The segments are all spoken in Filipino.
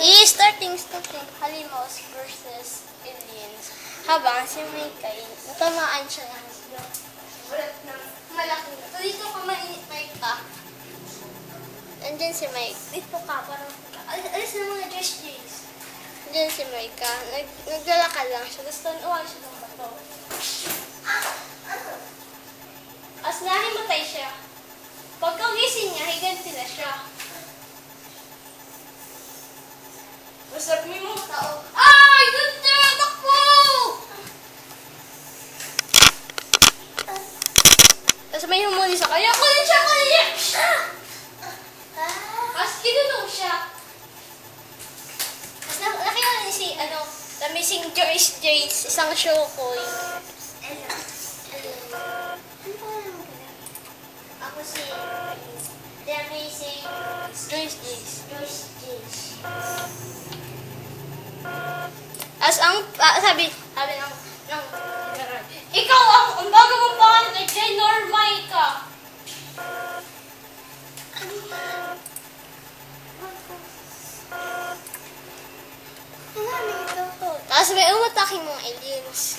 I-starting. Halimos versus aliens. Habang si Mike ay natamaan siya ng malaki. So, dito ka mainit, Mike ka. Andyan si Mike. Dito ka, parang alis na mga Jays. Andyan si Mike ka. Naglalakad lang siya. Tapos tanuan siya ng bato. As nahimatay siya. Pagkagising niya, higanti na siya. Masarap mo yung mga tao. Ay! Ganda! Takbo! Tapos may humuli sa kanya. Kunin siya! Tapos kinulong siya. Tapos nakita niya si, The Missing Joyce Jays. Isang show ko yun. Ako si The Missing Joyce Jays. As ang sabi ng ikaw ang bago mong pangalan ay Jay Normaika. Tapos may umataking mga aliens.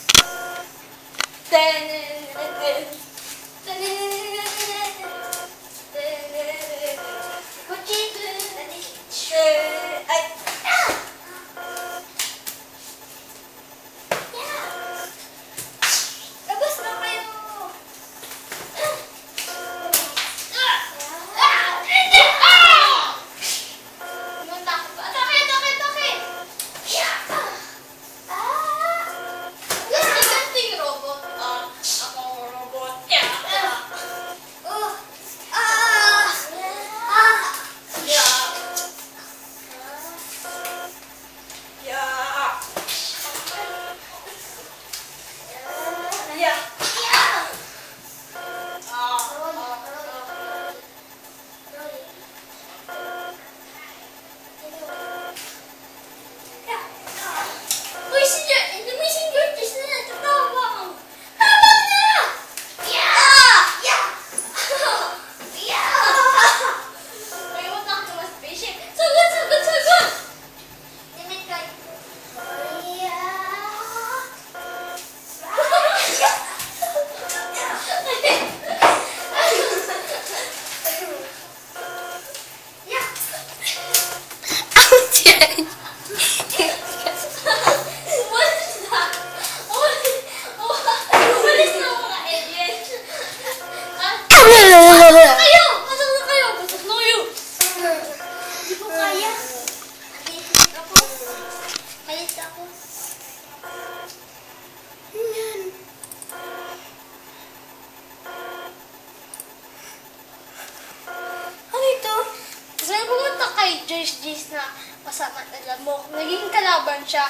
Jays na masama na lamok. Naging kalaban siya.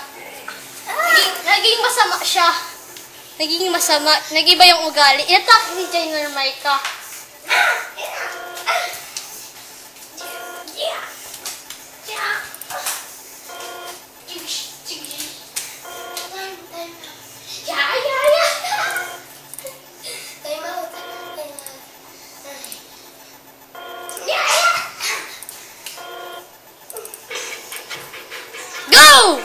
Naging masama siya. Naging masama. Nag-iba yung ugali. I-attack ni Jay Normaika. Go!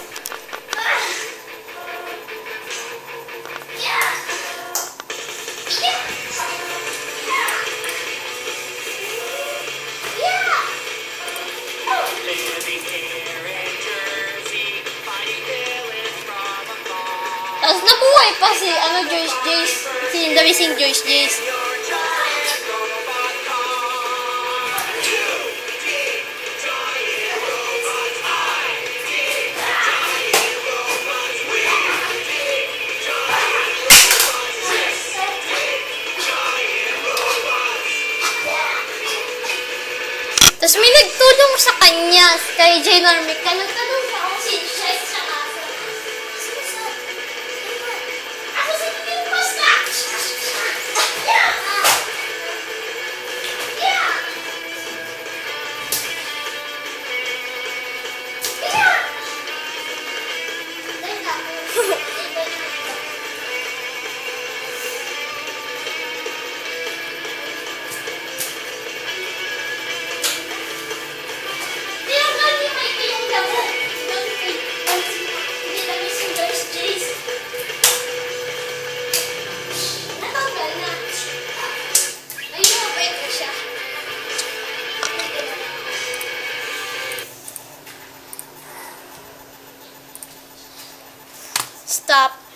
Tapos nabuhay pa si Joyce Jays, si The Missing Joyce Jays. Tapos may nagtulong sa kanya, kay Jay Normaika. Nagtanong siya kung si Chess siya kaso. Ako si Pimpos na! Tinanggal ni Mike yung damo. Stop.